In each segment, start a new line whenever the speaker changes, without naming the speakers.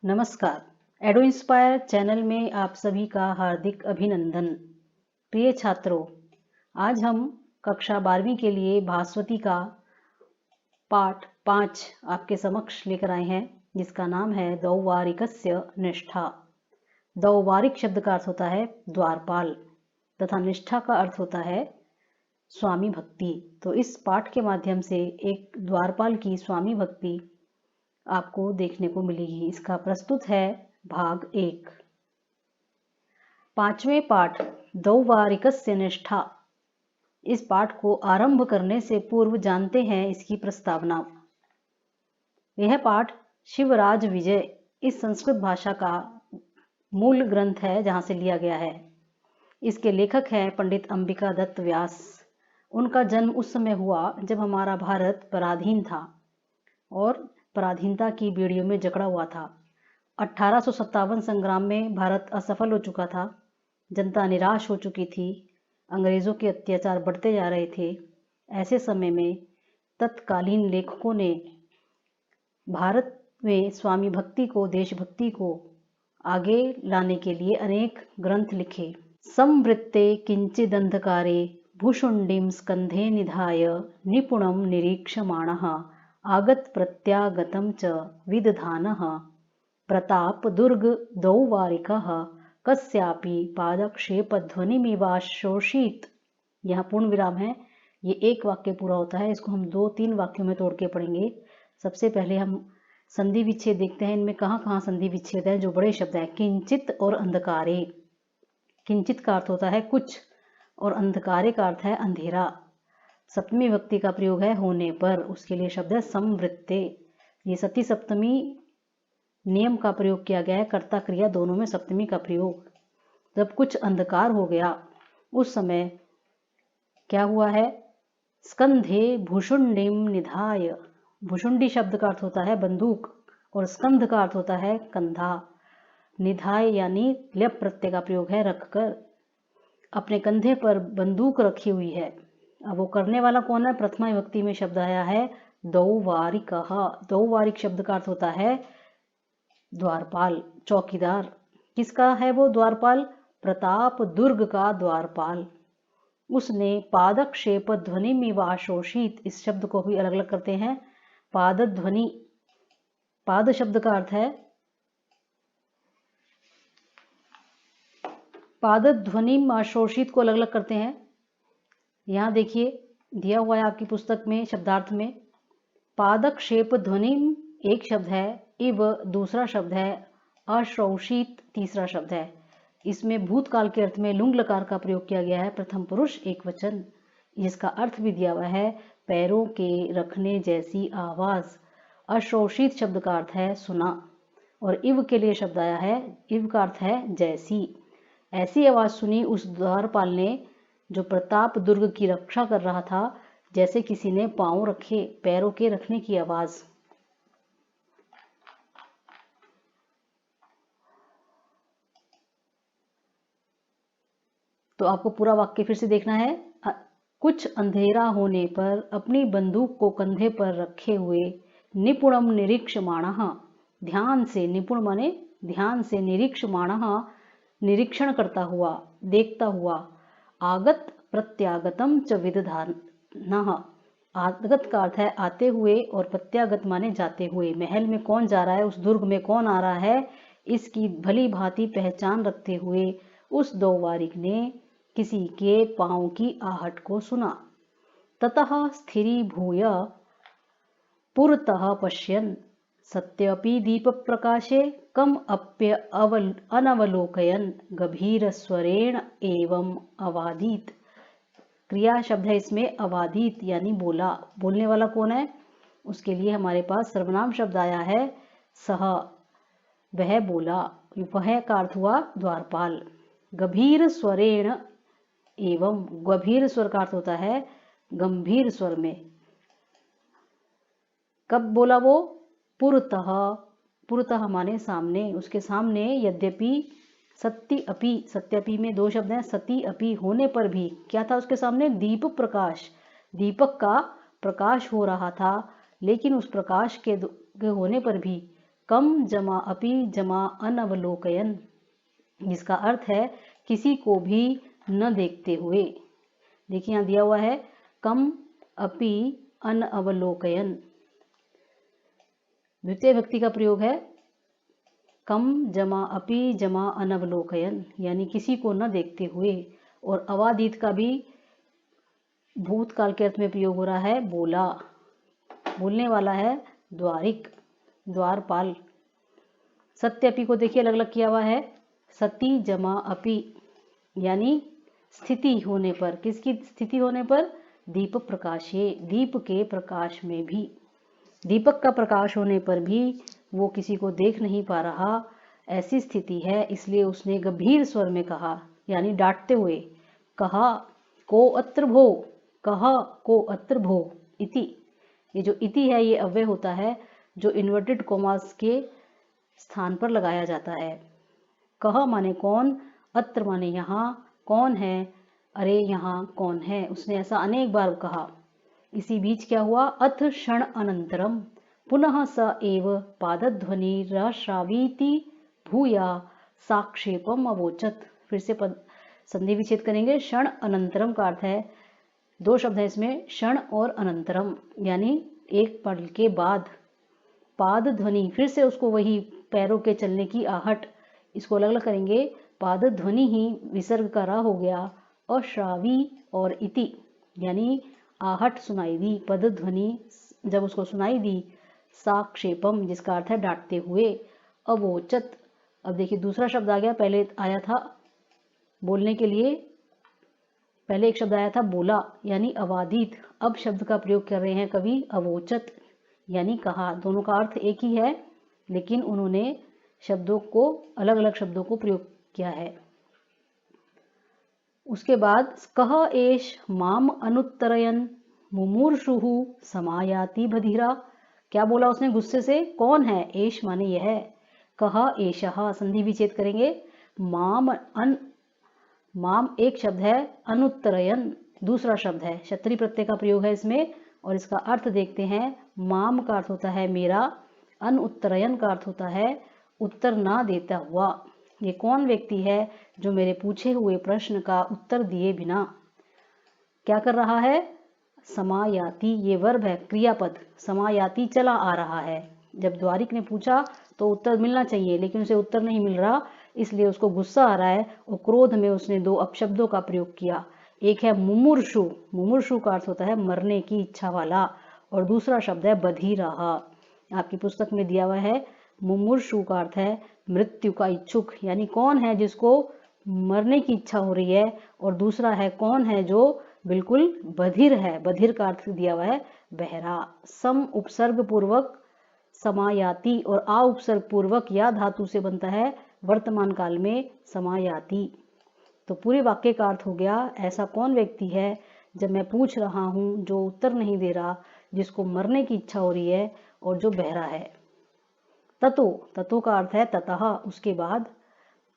नमस्कार। एडो inspire channel में आप सभी का हार्दिक अभिनंदन। प्रिय छात्रों, आज हम कक्षा 12वीं के लिए भास्वती का पाठ 5 आपके समक्ष लेकर आए हैं, जिसका नाम है दौवारिकस्य निष्ठा। दौवारिक शब्द का अर्थ होता है द्वारपाल तथा निष्ठा का अर्थ होता है स्वामी भक्ति। तो इस पाठ के माध्यम से एक द्वारपाल की स्वामी भक्ति आपको देखने को मिलेगी। इसका प्रस्तुत है भाग 1। 5वें पाठ दौवारिकस्य निष्ठा। इस पाठ को आरंभ करने से पूर्व जानते हैं इसकी प्रस्तावना। यह पाठ शिवराज विजय इस संस्कृत भाषा का मूल ग्रंथ है, जहां से लिया गया है। इसके लेखक हैं पंडित अंबिका दत्त व्यास। उनका जन्म उस समय हुआ जब हमारा भारत पराधीन था और पराधीनता की बेड़ियों में जकड़ा हुआ था। 1857 संग्राम में भारत असफल हो चुका था। जनता निराश हो चुकी थी। अंग्रेजों के अत्याचार बढ़ते जा रहे थे। ऐसे समय में तत्कालीन लेखकों ने भारत में स्वामी भक्ति को, देशभक्ति को आगे लाने के लिए अनेक ग्रंथ लिखे। संवृत्ते किंचिदंधकारे भूषुंडीं स्कंधे निधाय निपुणं निरीक्षमाणः आगत प्रत्यागतं च विदधानः प्रताप दुर्ग दौवारिकः कस्यापि पादक्षेपध्वनिमिवाशोषित। यहाँ पूर्ण विराम है। ये एक वाक्य पूरा होता है, इसको हम 2-3 वाक्यों में तोड़ के पढ़ेंगे। सबसे पहले हम संधि विच्छेद देखते हैं। इनमें कहाँ कहाँ संधि विच्छेद है, जो बड़े शब्द है। किंचित और अंधकारे। किंचित का अर्थ होता है कुछ और अंधकारे का अर्थ है अंधेरा। सप्तमी विभक्ति का प्रयोग है होने पर, उसके लिए शब्द है संवृत्ते। ये सती सप्तमी नियम का प्रयोग किया गया है, कर्ता क्रिया दोनों में सप्तमी का प्रयोग। जब कुछ अंधकार हो गया उस समय क्या हुआ है? स्कंधे भूषुंडीम निधाय। भूषुंडी शब्द का अर्थ होता है बंदूक और स्कंध का अर्थ होता है कंधा। निधाय यानी ल्यप प्रत्यय का प्रयोग है रखकर। अपने कंधे पर बंदूक रखी हुई है। अब वो करने वाला कौन है? प्रथमा विभक्ति में शब्द आया है दौवारिकः। दौवारिक शब्द का अर्थ होता है द्वारपाल, चौकीदार। किसका है वो द्वारपाल? प्रताप दुर्ग का द्वारपाल। उसने पादक्षेप ध्वनि मिवाशोषित। इस शब्द को भी अलग अलग करते हैं। पाद ध्वनि, पाद शब्द का अर्थ है पाद ध्वनि आशोषित को अलग अलग करते हैं। यहाँ देखिए दिया हुआ है आपकी पुस्तक में शब्दार्थ में। पादक्षेप ध्वनि एक शब्द है, इव दूसरा शब्द है, अश्रौषित तीसरा शब्द है। इसमें भूतकाल के अर्थ में लुंग लकार का प्रयोग किया गया है, प्रथम पुरुष एक वचन। जिसका अर्थ भी दिया हुआ है पैरों के रखने जैसी आवाज। अश्रौषित शब्द का अर्थ है सुना और इव के लिए शब्द आया है, इव का अर्थ है जैसी। ऐसी आवाज सुनी उस द्वारपाल ने जो प्रताप दुर्ग की रक्षा कर रहा था, जैसे किसी ने पांव रखे, पैरों के रखने की आवाज। तो आपको पूरा वाक्य फिर से देखना है। कुछ अंधेरा होने पर अपनी बंदूक को कंधे पर रखे हुए निपुणम निरीक्षमाणः, ध्यान से, निपुण माने ध्यान से, निरीक्षमाणः निरीक्षण करता हुआ, देखता हुआ, आगत प्रत्यागतम च विदधानः। आगत का अर्थ है आते हुए और प्रत्यागत माने जाते हुए। महल में कौन जा रहा है, उस दुर्ग में कौन आ रहा है, इसकी भली भांति पहचान रखते हुए उस दौवारिक ने किसी के पांव की आहट को सुना। ततः स्थिरीभूय पुरतः पश्यन् सत्यपि दीपप्रकाशे कम अप्य अनवलोकयन् गभीरस्वरेण एवं अवादीत। क्रिया शब्द है इसमें अवादीत यानी बोला। बोलने वाला कौन है? उसके लिए हमारे पास सर्वनाम शब्द आया है सह, वह बोला। वह का अर्थ हुआ द्वारपाल। गंभीर स्वरेण एवं, गंभीर स्वर का अर्थ होता है गंभीर स्वर में। कब बोला वो? पुरतः, पुरतः माने सामने, उसके सामने। यद्यपि सत्य अपि, सत्यपि में 2 शब्द हैं। सती अपि होने पर भी क्या था उसके सामने? दीप प्रकाश, दीपक का प्रकाश हो रहा था। लेकिन उस प्रकाश के होने पर भी कम जमा अपि जमा अनवलोकयन, जिसका अर्थ है किसी को भी न देखते हुए। देखिए यहाँ दिया हुआ है कम अपि अनवलोकयन, द्वितीय विभक्ति का प्रयोग है कम जमा अपि जमा अनवलोकयन, यानी किसी को न देखते हुए। और अवादीत का भी भूतकाल के अर्थ में प्रयोग हो रहा है बोला, बोलने वाला है द्वारिक, द्वारपाल। सत्य अपि को देखिए अलग अलग किया हुआ है सती जमा अपि, यानी स्थिति होने पर, किसकी स्थिति होने पर, दीप प्रकाशे, दीप के प्रकाश में भी, दीपक का प्रकाश होने पर भी वो किसी को देख नहीं पा रहा, ऐसी स्थिति है, इसलिए उसने गंभीर स्वर में कहा, यानी डांटते हुए कहा को अत्र भो, कहा को अत्र भो इति। ये जो इति है ये अव्यय होता है जो इन्वर्टेड कॉमास के स्थान पर लगाया जाता है। कहा माने कौन, अत्र माने यहाँ, कौन है, अरे यहाँ कौन है, उसने ऐसा अनेक बार कहा। इसी बीच क्या हुआ, अथ क्षण अनंतरम पुनः स एव पादध्वनि रश्रावीति भूया साक्षेपम अवोचत। फिर से संधि विच्छेद करेंगे। क्षण अनंतरम का अर्थ है, दो शब्द है इसमें, क्षण और अनंतरम, यानी एक पल के बाद। पाद ध्वनि, फिर से उसको वही पैरों के चलने की आहट, इसको अलग अलग करेंगे। पाद ध्वनि ही विसर्ग का रा हो गया, अश्रावी और इति, यानी आहट सुनाई दी, पद ध्वनि जब उसको सुनाई दी। साक्षेपम, जिसका अर्थ है डांटते हुए। अवोचत, अब देखिए दूसरा शब्द आ गया, पहले आया था बोलने के लिए, पहले एक शब्द आया था बोला, यानी अवादित। अब शब्द का प्रयोग कर रहे हैं कवि अवोचत, यानी कहा। दोनों का अर्थ एक ही है, लेकिन उन्होंने शब्दों को, अलग अलग शब्दों को प्रयोग किया है। उसके बाद कह एष माम अनुत्तरयन मुमूर्षुहु समायाति बधिरा। क्या बोला उसने गुस्से से, कौन है, एष माने यह, कह एषः, संधि विच्छेद करेंगे। माम एक शब्द है, अनुत्तरयन दूसरा शब्द है, क्षत्रिय प्रत्यय का प्रयोग है इसमें। और इसका अर्थ देखते हैं। माम का अर्थ होता है मेरा, अनुत्तरयन का अर्थ होता है उत्तर ना देता हुआ। ये कौन व्यक्ति है जो मेरे पूछे हुए प्रश्न का उत्तर दिए बिना क्या कर रहा है, समायाति, ये वर्ब है, क्रियापद, समायाति चला आ रहा है। जब द्वारिक ने पूछा तो उत्तर मिलना चाहिए, लेकिन उसे उत्तर नहीं मिल रहा, इसलिए उसको गुस्सा आ रहा है और क्रोध में उसने दो अपशब्दों का प्रयोग किया। एक है मुमुर्षु, मुमुर्षु का अर्थ होता है मरने की इच्छा वाला, और दूसरा शब्द है बधिरा। आपकी पुस्तक में दिया हुआ है मुमुर्षु का अर्थ है मृत्यु का इच्छुक, यानी कौन है जिसको मरने की इच्छा हो रही है, और दूसरा है कौन है जो बिल्कुल बधिर है, बधिर का अर्थ दिया हुआ है बहरा। सम उपसर्ग पूर्वक समायाति और आ उपसर्ग पूर्वक या धातु से बनता है वर्तमान काल में समायाति। तो पूरे वाक्य का अर्थ हो गया, ऐसा कौन व्यक्ति है जब मैं पूछ रहा हूं जो उत्तर नहीं दे रहा, जिसको मरने की इच्छा हो रही है और जो बहरा है। ततो, ततो का अर्थ है ततः, उसके बाद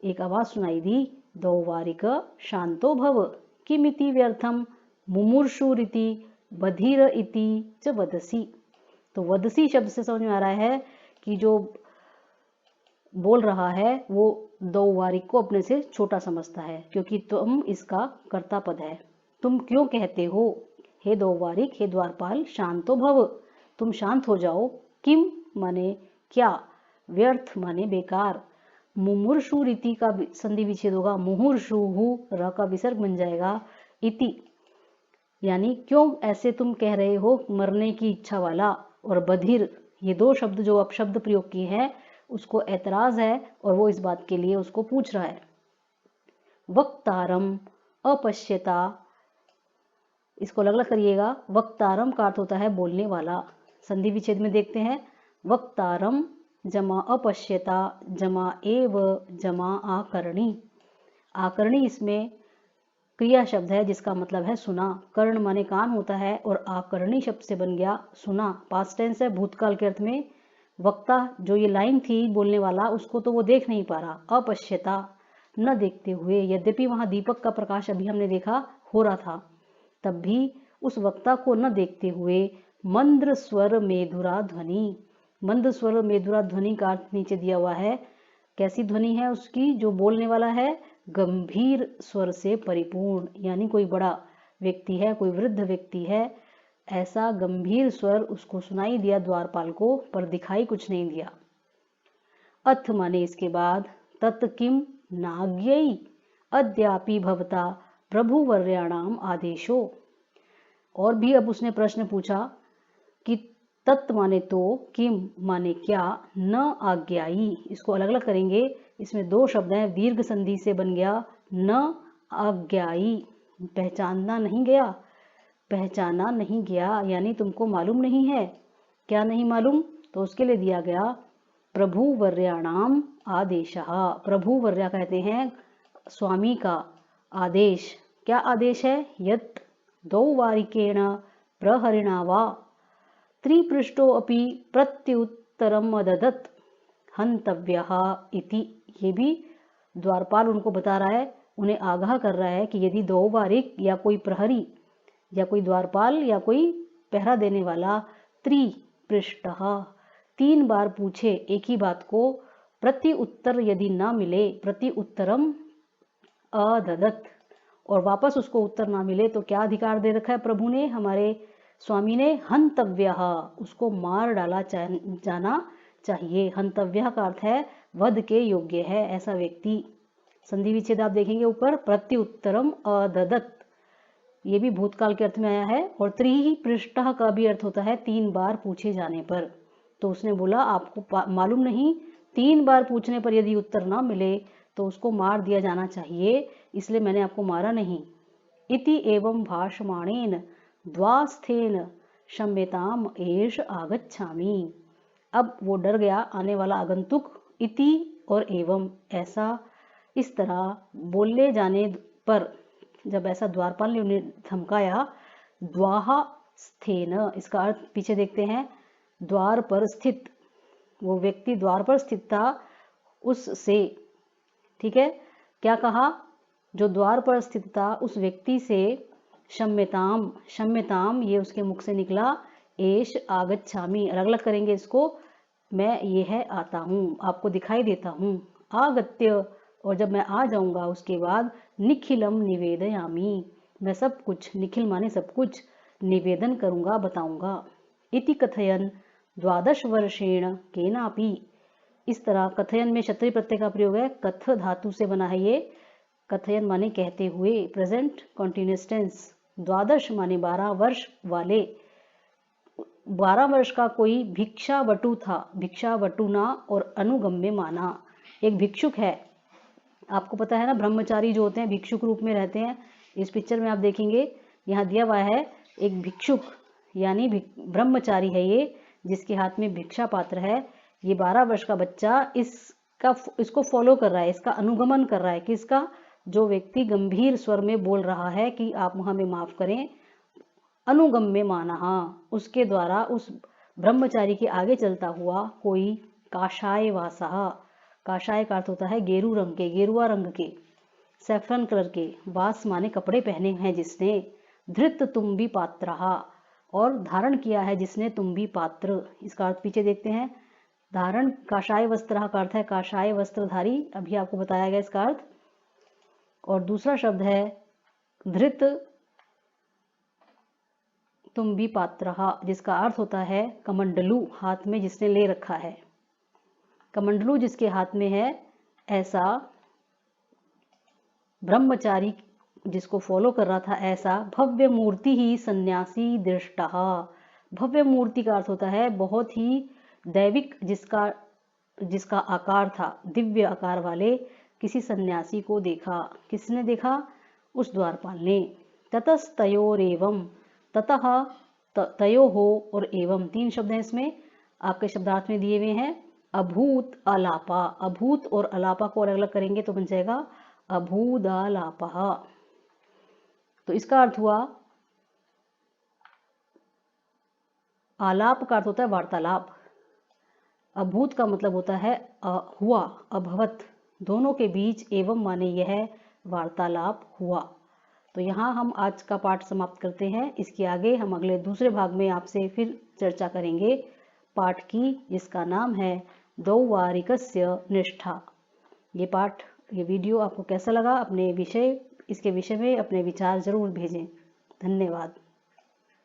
एक आवाज सुनाई दी, दौवारिक शांतो भव किमिति व्यर्थम मुमुर्षुरिति बधिर इति च वदसी। तो वदसी शब्द से समझ में आ रहा है कि जो बोल रहा है वो दौवारिक को अपने से छोटा समझता है, क्योंकि तुम इसका कर्ता पद है। तुम क्यों कहते हो, हे दौवारिक, हे द्वारपाल, शांतो भव, तुम शांत हो जाओ। किम माने क्या, व्यर्थ माने बेकार। मुमुर्षु रीति का संधि विच्छेद होगा, मुहुर्षुहु र का विसर्ग बन जाएगा, इति यानी क्यों ऐसे तुम कह रहे हो, मरने की इच्छा वाला। और बधिर, ये दो शब्द जो अपशब्द प्रयोग किए हैं उसको ऐतराज है, और वो इस बात के लिए उसको पूछ रहा है। वक्तारम अपश्यता, इसको अलग अलग करिएगा। वक्तारम का अर्थ होता है बोलने वाला। संधि विच्छेद में देखते हैं, वक्तारम जमा अपश्यता जमा एव जमा आकरणी। आकरणी इसमें क्रिया शब्द है जिसका मतलब है सुना। कर्ण माने कान होता है, और आकरणी शब्द से बन गया सुना, पास्ट टेंस है भूतकाल के अर्थ में। वक्ता जो ये लाइन थी बोलने वाला, उसको तो वो देख नहीं पा रहा, अपश्यता न देखते हुए, यद्यपि वहां दीपक का प्रकाश अभी हमने देखा हो रहा था, तब भी उस वक्ता को न देखते हुए मंद्र स्वर मेधुरा ध्वनि, मंद स्वर मेदुरा ध्वनि का अर्थ नीचे दिया हुआ है। कैसी ध्वनि है उसकी? जो बोलने वाला है गंभीर स्वर से परिपूर्ण, यानी कोई बड़ा व्यक्ति है, कोई वृद्ध व्यक्ति है, ऐसा गंभीर स्वर उसको सुनाई दिया द्वारपाल को, पर दिखाई कुछ नहीं दिया। अथ माने इसके बाद, तत् किम नाज्ञै अद्यापि भवता प्रभुवर्याणाम आदेशो। और भी अब उसने प्रश्न पूछा कि तत् माने तो, किम माने क्या, न आज्ञाई, इसको अलग अलग करेंगे। इसमें दो शब्द हैं, दीर्घ संधि से बन गया न आज्ञाई, पहचानना नहीं गया, पहचाना नहीं गया, यानी तुमको मालूम नहीं है। क्या नहीं मालूम? तो उसके लिए दिया गया प्रभुवर्याणाम आदेशः। प्रभुवर्या कहते हैं स्वामी का आदेश। क्या आदेश है? यत् दौवारिकेण प्रहरिणा वा त्रिपृष्ठोऽपि प्रत्युत्तरम् अददत् हन्तव्यः इति। ये भी द्वारपाल उनको बता रहा है, उन्हें आगाह कर रहा है कि यदि दौवारिक या कोई प्रहरी या कोई द्वारपाल या कोई पहरा देने वाला त्रिपृष्ठः 3 बार पूछे एक ही बात को, प्रति उत्तर यदि ना मिले, प्रति उत्तरम अददत, और वापस उसको उत्तर ना मिले, तो क्या अधिकार दे रखा है प्रभु ने, हमारे स्वामी ने? हंतव्यः, उसको मार डाला जाना चाहिए। हंतव्यः का अर्थ है वध के योग्य है ऐसा व्यक्ति। संधि विच्छेद आप देखेंगे ऊपर, प्रत्युत्तरम अददत, ये भी भूतकाल के अर्थ में आया है। और त्रिपृष्ठः का भी अर्थ होता है 3 बार पूछे जाने पर। तो उसने बोला आपको मालूम नहीं, 3 बार पूछने पर यदि उत्तर ना मिले तो उसको मार दिया जाना चाहिए, इसलिए मैंने आपको मारा नहीं। इति एवं भाषमाणेन द्वास्थेन क्षम्यताम एष आगच्छामि। अब वो डर गया आने वाला आगंतुक। इति और एवं, ऐसा, इस तरह बोलने जाने पर, जब ऐसा द्वारपाल ने उन्हें धमकाया, द्वाहा स्थेन, इसका अर्थ पीछे देखते हैं, द्वार पर स्थित, वो व्यक्ति द्वार पर स्थित था उससे, ठीक है। क्या कहा? जो द्वार पर स्थित था उस व्यक्ति से, क्षम्यताम, क्षम्यताम ये उसके मुख से निकला, एष आगच्छामि, अलग अलग करेंगे इसको, मैं ये है आता हूँ, आपको दिखाई देता हूँ। आगत्य, और जब मैं आ जाऊंगा उसके बाद, निखिलम निवेदयामि, मैं सब कुछ, निखिल माने सब कुछ, निवेदन करूंगा, बताऊंगा। इति कथयन 12 वर्षेण केनापि, इस तरह कथयन में क्षत्रिय प्रत्यय का प्रयोग है, कथ धातु से बना है ये। कथयन माने कहते हुए, प्रेजेंट कॉन्टिन्यूअस टेंस। 12 माने 12 वर्ष वाले, 12 वर्ष का कोई भिक्षावटु था, भिक्षावटुना और अनुगम्य माना, एक भिक्षुक है। आपको पता है ना, ब्रह्मचारी जो होते हैं भिक्षुक रूप में रहते हैं। इस पिक्चर में आप देखेंगे यहाँ दिया हुआ है एक भिक्षुक, यानी ब्रह्मचारी है ये, जिसके हाथ में भिक्षा पात्र है। ये 12 वर्ष का बच्चा इसको फॉलो कर रहा है, इसका अनुगमन कर रहा है। किसका? जो व्यक्ति गंभीर स्वर में बोल रहा है कि आप हमें माफ करें, अनुगम्य माना, उसके द्वारा उस ब्रह्मचारी के आगे चलता हुआ कोई काषाय वासः, काषाय का अर्थ होता है गेरू रंग के, गेरुआ रंग के, सैफरन कलर के, वास माने कपड़े पहने हैं जिसने, धृत तुम्बी पात्रहा, और धारण किया है जिसने तुम्बी पात्र, इसका अर्थ पीछे देखते हैं। धारण, काषाय वस्त्र का अर्थ है काषाय वस्त्रधारी, अभी आपको बताया गया इसका अर्थ। और दूसरा शब्द है धृत तुम्बी पात्रहा, जिसका अर्थ होता है कमंडलू, हाथ में जिसने ले रखा है। कमंडलू जिसके हाथ में है, ऐसा ब्रह्मचारी जिसको फॉलो कर रहा था, ऐसा भव्य मूर्ति ही सन्यासी दृष्टः। भव्य मूर्ति का अर्थ होता है बहुत ही दैविक, जिसका आकार था, दिव्य आकार वाले किसी सन्यासी को देखा। किसने देखा? उस द्वारपाल ने। ततस्तयोरेवं, ततः तयोः और एवं, 3 शब्द हैं इसमें, आपके शब्दार्थ में दिए हुए हैं। अभूत अलापा, अभूत और अलापा को अलग अलग करेंगे तो बन जाएगा अभूदालापः। तो इसका अर्थ हुआ, आलाप का अर्थ होता है वार्तालाप, अभूत का मतलब होता है हुआ, अभवत, दोनों के बीच एवं माने यह वार्तालाप हुआ। तो यहाँ हम आज का पाठ समाप्त करते हैं। इसके आगे हम अगले दूसरे भाग में आपसे फिर चर्चा करेंगे। पाठ की, जिसका नाम है दौवारिकस्य निष्ठा। ये वीडियो आपको कैसा लगा? इसके विषय में अपने विचार जरूर भेजें। धन्यवाद।